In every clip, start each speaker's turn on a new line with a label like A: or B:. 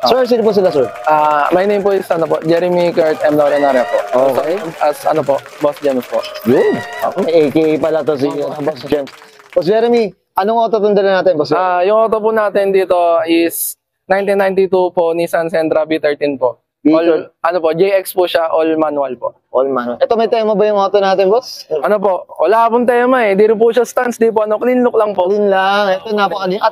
A: Sir, sino po sila, sir?
B: My name po is Jeremy Kurt M. Laurenaria po.
A: Okay.
B: As Boss James po.
A: Yun. AKA pala to si Boss James. Boss Jeremy, anong auto itong dala natin, Boss?
B: Yung auto po natin dito is 1992 po Nissan Sentra B13 po. All, JX po siya, all manual po.
A: All manual. Ito, may tema ba yung auto natin, boss?
B: Wala pong tema eh. Di rin po siya stance, di po clean look lang po.
A: Clean lang. Ito,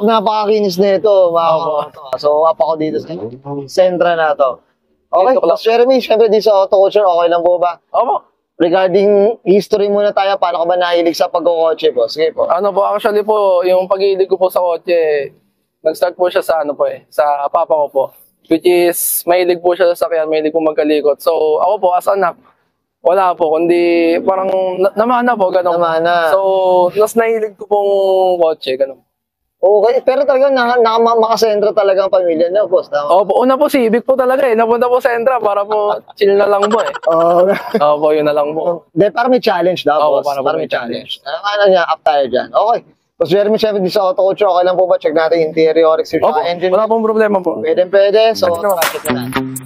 A: napakakinis na ito, mga auto. So, up ako dito sa Sentra na to. Okay, Boss Jeremy, syempre di sa auto culture, okay lang po ba?
B: Opo.
A: Regarding history muna tayo, paano ka ba nahilig sa pagkakotse, boss? Sige po.
B: Actually po, yung pag-iilig ko po sa kotse, nag-start po siya sa sa papa ko po. Which is, mahilig po siya sa sakyan, mahilig po magkalikot. So, ako po, as anak, wala po, kundi parang namana po, gano'n.
A: Namana.
B: So, mas nahilig ko pong kotse, gano'n.
A: Okay, pero talagang makasentra talaga ang pamilya na, boss.
B: Opo, una po, Civic po talaga eh. Napunta po sa Sentra para po chill na lang po eh. Opo, yun na lang po.
A: Para may challenge daw, boss. Para may challenge. Ano niya, up tayo dyan. Okay. Boss Jeremy, syempre di sa auto culture, okay lang po ba? Check natin interior, exterior, engine.
B: Wala pong problema po.
A: Pwede. So, check na natin.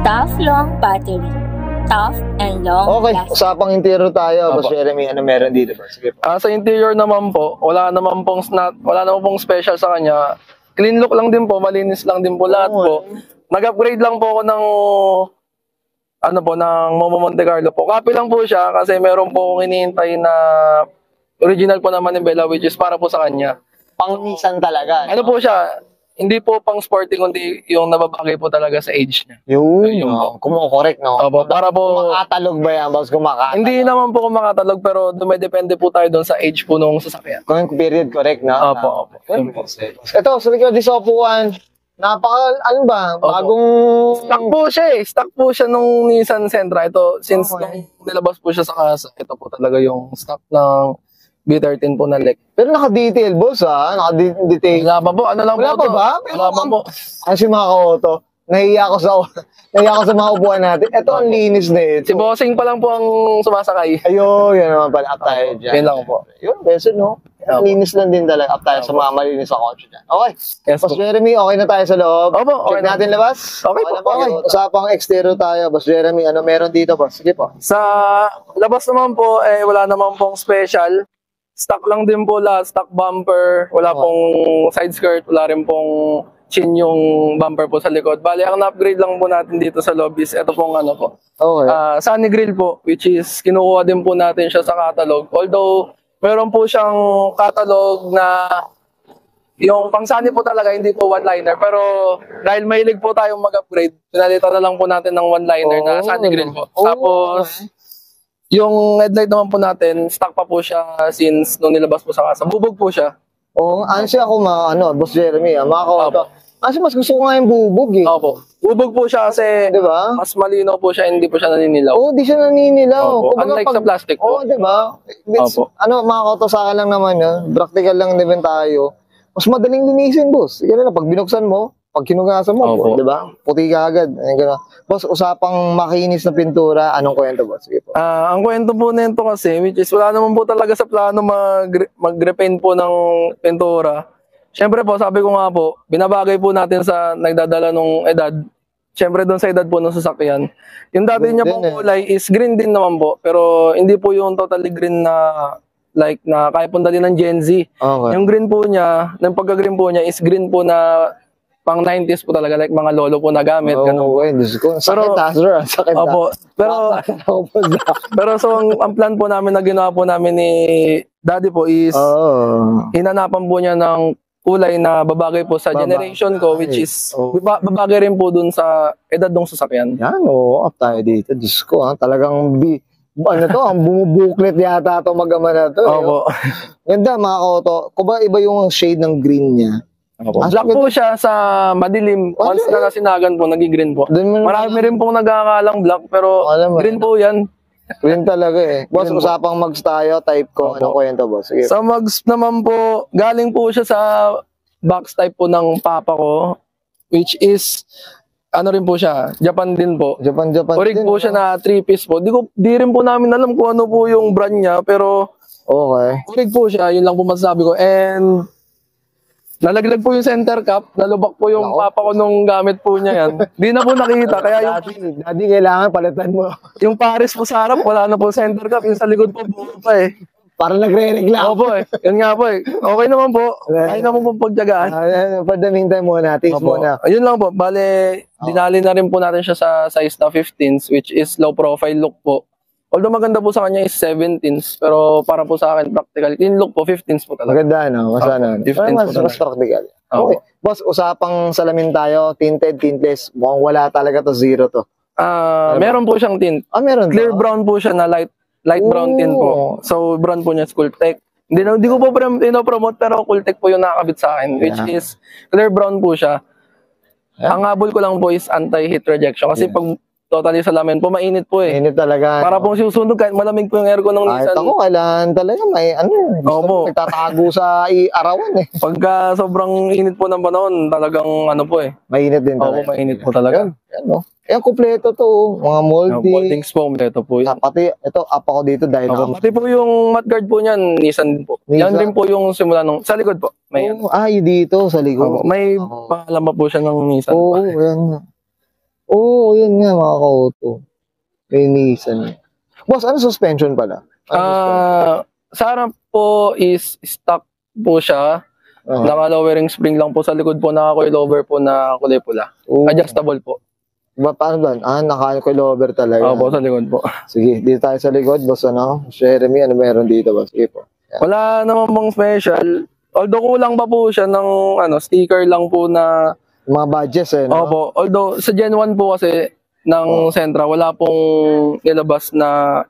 C: Tough long battery. Tough and long.
A: Okay, usapang interior tayo, Boss Jeremy. Ano meron dito? Sige po.
B: Sa interior naman po, wala naman pong special sa kanya. Clean look lang din po, malinis lang din po lahat po. Nag-upgrade lang po ako ng ng Momo Monte Carlo po. Copy lang po siya kasi meron po akong hinihintay na original po naman ni Bella, which is para po sa kanya.
A: Pang Nissan talaga.
B: Ano po siya? Hindi po pang sporting, kundi yung nababagay po talaga sa age niya.
A: Yun. Kumukorek, no?
B: Opo, para po...
A: Kumakatalog ba yan, boss? Kumakatalog?
B: Hindi naman po kumakatalog, pero dumedepende po tayo doon sa age po nung sasakyan.
A: Kung period correct, no?
B: Opo.
A: Ito, sa likod di sa upuan, bagong...
B: Stock po siya eh. Stock po siya nung Nissan Sentra. Ito, since nilabas po siya sa kasa, ito po talaga yung stock ng B13 po na LEC.
A: Pero naka-detail, boss, ha? Naka-detail.
B: Wala pa po. Ano lang
A: wala
B: po
A: pa ba?
B: Wala pa po.
A: Kasi mga ka-auto, nahiya ako sa mga upuan natin. Ito, ang linis na ito.
B: Si Bossing pa lang po ang sumasakay.
A: Ayun, yan naman pala. Up tayo dyan.
B: Yan lang po.
A: Yun, beso, no? Linis lang din talaga. Up tayo sa mga malinis sa kotse dyan. Okay.
B: Yes,
A: Boss Jeremy, okay na tayo sa loob.
B: Opo,
A: Check natin labas.
B: Okay po.
A: Okay. Usapang exterior tayo, Boss Jeremy. Ano meron dito, boss? Sige po.
B: Sa labas naman po, wala naman pong special. Stock lang din po lahat, stock bumper, wala pong side skirt, wala rin pong chin yung bumper po sa likod. Bali, ang na-upgrade lang po natin dito sa lobby is ito pong
A: Okay.
B: sunny grill po, which is kinukuha din po natin siya sa catalog. Although, meron po siyang catalog na yung pang sunny po talaga, hindi po one-liner. Pero dahil mahilig po tayong mag-upgrade, pinalitan na lang po natin ng one-liner na sunny grill po. Tapos, yung headlight naman po natin, stock pa po siya since nung nilabas po sa kasa. Bubog po siya.
A: Honestly ako Boss Jeremy, mga ka-auto. Kasi mas gusto ko nga yung bubog eh.
B: Opo. Bubog po siya kasi
A: diba?
B: Mas malinaw po siya, hindi po siya naninilaw.
A: Di siya naninilaw.
B: Unlike sa plastic po.
A: Diba? Mga ka-auto sa akin lang naman yun. Practical lang din tayo. Mas madaling linisin, boss. Yan na, pag binuksan mo, pag kinugasan mo, diba? Puti ka agad. Boss, usapang makinis na pintura, anong kwento, boss? Sige po.
B: Ang kwento po nito kasi, which is wala naman po talaga sa plano mag-repaint po ng pintura. Siyempre po, sabi ko nga po, binabagay po natin sa nagdadala nung edad. Siyempre doon sa edad po ng sasakyan. Yung dati niya pong kulay is green din naman po, pero hindi po yung totally green na like na kaya punta din ng Gen Z.
A: Okay.
B: Yung green po niya, ng pagka-green po niya is green po na pang 90s po talaga, like mga lolo po na gamit.
A: Sakit
B: Opo. Pero so ang plan po namin na ginawa po namin ni Daddy po is hinanapan po niya ng kulay na babagay po sa generation ko, which is babagay rin po dun sa edad ng sasakyan.
A: Yan, up tayo dito. Diyos ko, talagang ang bumubuklet yata ito mag-ama na ito.
B: Opo.
A: Ganda, mga ka-auto. Kung ba iba yung shade ng green niya?
B: Black po siya sa madilim. Once na nasinagan po, naging green po. Marami rin pong nagkakalang black, pero green po yan.
A: Green talaga eh. Boss, usapang mags tayo, type ko. Anong kwento, boss? Sige.
B: Sa mags naman po, galing po siya sa box type po ng papa ko, which is, ano rin po siya, Japan din po.
A: Japan
B: Orig
A: din.
B: po siya na 3-piece po. Di rin po namin alam kung ano po yung brand niya, pero
A: Okay.
B: orig po siya, yun lang po masasabi ko. And nalaglag po yung center cap, nalubak po yung
A: Nako.
B: papa ko nung gamit po niya yan. Di na po nakita, kaya yung,
A: Dati kailangan palitan mo.
B: yung Paris po sa harap, wala na po center cap, yung sa likod po, buo pa eh.
A: Parang nagre-reklamo.
B: Opo eh, yun nga po eh. Okay naman po, kaya naman po pagtyagaan.
A: For the meantime muna, tips
B: Opo.
A: muna.
B: Ayun lang po, bale, dinali na rin po natin siya sa size na 15s, which is low profile look po. Although maganda po sa kanya is 17s, pero para po sa akin, practical. In look po, 15s po talaga.
A: Maganda, no? Mas
B: Opo,
A: ano.
B: 15
A: Mas
B: po
A: mas practical.
B: Opo.
A: Okay. Boss, usapang salamin tayo. Tinted, tintless. Mukhang wala talaga to, zero to.
B: Meron po siyang tint.
A: Meron
B: Clear
A: to?
B: brown po siya na light brown tint po. So, brand po niya is Cooltech. Hindi ko po promote pero Cooltech po yung nakakabit sa akin, which is clear brown po siya. Ang habol ko lang po is anti-heat rejection kasi pag totally salamin po, mainit po eh.
A: Init talaga.
B: Para pong susunog kahit malamig po yung aircon ng
A: Kahit
B: Nissan.
A: ako, kailangan talaga may
B: Opo.
A: nagtatago sa arawan eh.
B: Pagka sobrang init po ng panahon, talagang ano po eh.
A: Mainit din
B: Opo,
A: talaga.
B: mainit po talaga.
A: Yan, no? Yan, kumpleto to. Mga molding.
B: Moldings po, ito po yan.
A: Pati, ito, up ako dito dahil
B: Opo, pati po yung mudguard po niyan, Nissan din po.
A: Nissan.
B: Yan rin po yung simula nung, sa likod po. May,
A: Ay, dito, sa likod.
B: Opo, may paalama po siya ng Nissan.
A: Oo, yan. Oo, yan nga, mga ka-auto. May Nissan. Boss, ano suspension pala?
B: Sa harap po is stock po siya. Naka-lowering spring lang po sa likod po, naka-coilover po na kulay pula. Adjustable po.
A: Paano ba? Naka-coilover talaga.
B: Opo, sa likod po.
A: Sige, dito tayo sa likod, boss, ano? Jeremy, ano meron dito, boss? Sige po. Yan.
B: Wala naman pong special. Although kulang pa po siya ng sticker lang po na
A: Mga badges eh, no?
B: Opo. Although sa Gen 1 po kasi ng Sentra, wala pong nilabas na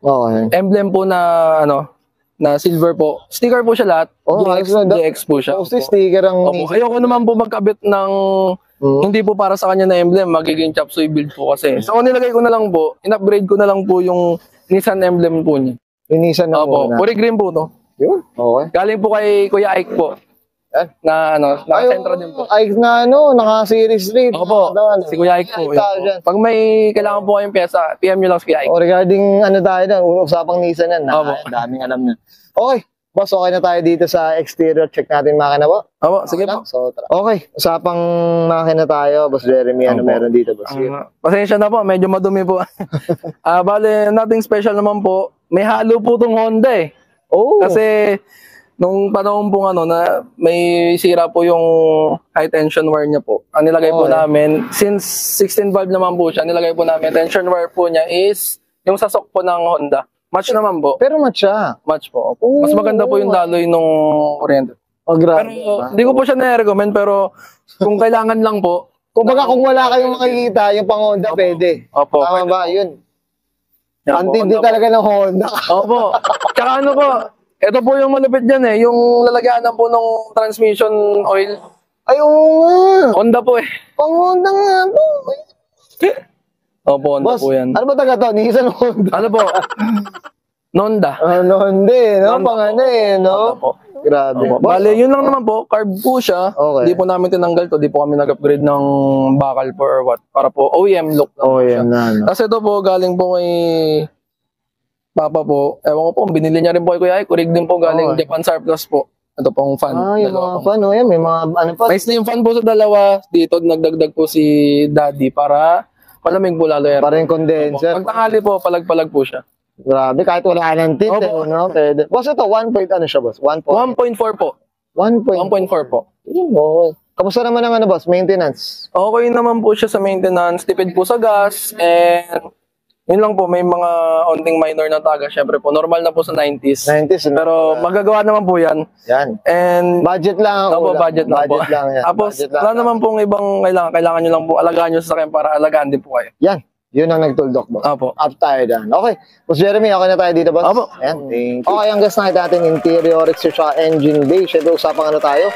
A: Okay.
B: emblem po na na silver po. Sticker po siya lahat. GX po siya.
A: Mostly sticker ang
B: Opo. Ayoko naman po magkabit ng hindi po para sa kanya na emblem, magiging chop suey build po kasi. So nilagay ko na lang po, in-upgrade ko na lang po yung Nissan emblem po niya.
A: Nissan na
B: Opo.
A: muna.
B: Puri green po to.
A: Yun, okay.
B: Galing po kay Kuya Ike po. Na naka-Sentra din po.
A: Ay, na naka-series 3.
B: Opo, si Kuya Ike po. Pag may kailangan po kayong pyesa, PM nyo lang si Kuya Ike.
A: Regarding tayo na, usapang Nissan yan.
B: Opo.
A: Daming alam na. Okay, boss, okay na tayo dito sa exterior. Check natin makina po.
B: Opo, sige po.
A: So, okay, usapang makina tayo. Boss Jeremy, ano
B: Opo.
A: meron dito, boss?
B: Pasensya na po, medyo madumi po. Bale, nothing special naman po. May halo po tong Honda eh.
A: Oh,
B: Kasi nung panahon pong na may sira po yung high tension wire niya po. Ang nilagay po namin, since 16 valve naman po siya, nilagay po namin, tension wire po niya is yung sasok po ng Honda. Match naman po.
A: pero match siya.
B: Match po. Mas maganda po yung daloy nung kuryente.
A: Oh, grabe.
B: Pero hindi ko po siya na-recommend, pero kung kailangan lang po.
A: Kung wala kayong makikita, yung pang Honda, pwede.
B: Opo.
A: Tama ba? Yun.
B: Yan po,
A: Ang tindi
B: Honda po.
A: talaga ng Honda.
B: Opo. Tsaka po, ito po yung malupit dyan eh, yung lalagyanan po ng transmission oil.
A: Ay, oo nga.
B: Honda po eh.
A: Pang Honda nga to.
B: Opo, Honda
A: Boss,
B: po yan.
A: ano ba taga to? Nissan Honda.
B: Ano po? Nonda.
A: Hindi, no?
B: Honda
A: Pang
B: po.
A: no?
B: Honda po.
A: Grabe.
B: Opo. Bale, yun lang naman po. Carb po siya.
A: Okay.
B: Hindi po namin tinanggal to. Hindi po kami nag-upgrade ng bakal po or what. Para po OEM look lang po siya.
A: yan na, no?
B: Kasi ito po, galing po kay Papa po. Ewan ko po, binili niya rin po kay Kuya Ike. Kurig din po galing Japan Surplus po. Ito pong fan.
A: Yung mga fan, yan. May mga, ano pa.
B: Nice na yung fan po sa dalawa. Dito, nagdagdag po si Daddy para malamig po lalo.
A: Para yung condenser.
B: Pag tanghali po, palag-palag po siya.
A: Grabe, kahit wala ka ng tint,
B: Opo.
A: no? Pwede. Boss, ito, 1 point, ano siya, boss? 1 point.
B: 1.4 po.
A: 1 point.
B: 1.4 po.
A: Yun, boss. Kamusta naman ang boss? Maintenance?
B: Okay naman po siya sa maintenance. Tipid po sa gas. And yun lang po, may mga onting minor na taga. Syempre po, normal na po sa 90s.
A: 90s, no?
B: Pero magagawa naman po yan.
A: Yan.
B: And
A: Budget lang.
B: Opo, budget lang po.
A: Budget lang yan.
B: Tapos,
A: Budget lang.
B: wala naman pong ibang kailangan nyo lang po. Alagaan nyo sa akin para alagaan din po kayo.
A: Yan. Yun ang nagtuldok, boss.
B: Opo.
A: Up tayo dyan. Okay. Boss Jeremy, okay na tayo dito, boss?
B: Opo.
A: Ayan. Thank you. Okay, ang guest nakita natin, interior, exterior, engine bay. Siyempre, usapang tayo?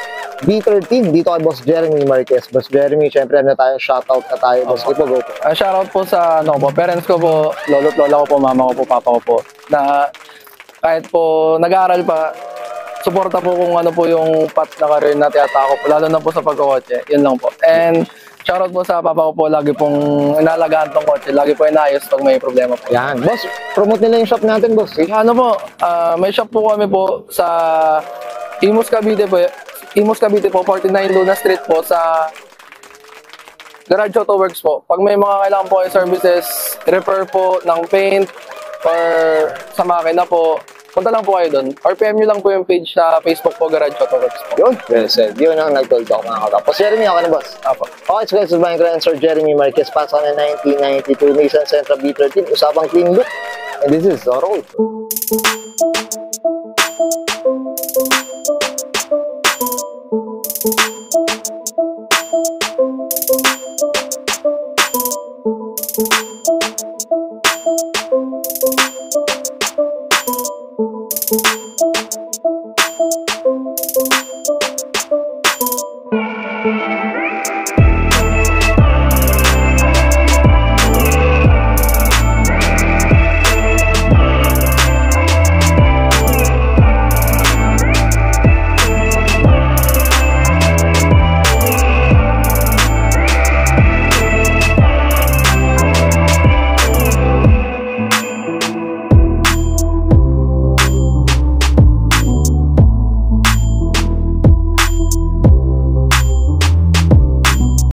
A: B13. Dito kay Boss Jeremy Marquez. Boss Jeremy, siyempre, tayo? Shoutout na tayo, boss. Go po.
B: Shoutout po sa parents ko po, lolo't lola ko po, mama ko po, papa ko po, na kahit po nag-aaral pa, suporta po kung ano po yung path na career na tiyatako po, lalo na po sa pagkakotse. Yun lang po. And shoutout po sa papa ko po, lagi pong inalagaan tong kotse. Lagi po inayos pag may problema po.
A: Yan. Boss, promote nila yung shop natin, boss.
B: Ano po, may shop po kami po sa Imus Cavite po. Imus Cavite po, 49 Luna Street po sa Garage Auto Works po. Pag may mga kailangan po ay services, repair po ng paint or sa makina po, punta lang po kayo doon. Or PM nyo lang po yung page sa Facebook po, Garage Auto Works po.
A: Yun, well said. Yun ang nag-told ako mga katapos. Jeremy, ako na, boss.
B: Apo.
A: Okay, so guys, my grand Sir Jeremy Marquez, pasok na 1992 Nissan Sentra B13, usapang clean look. And this is the road.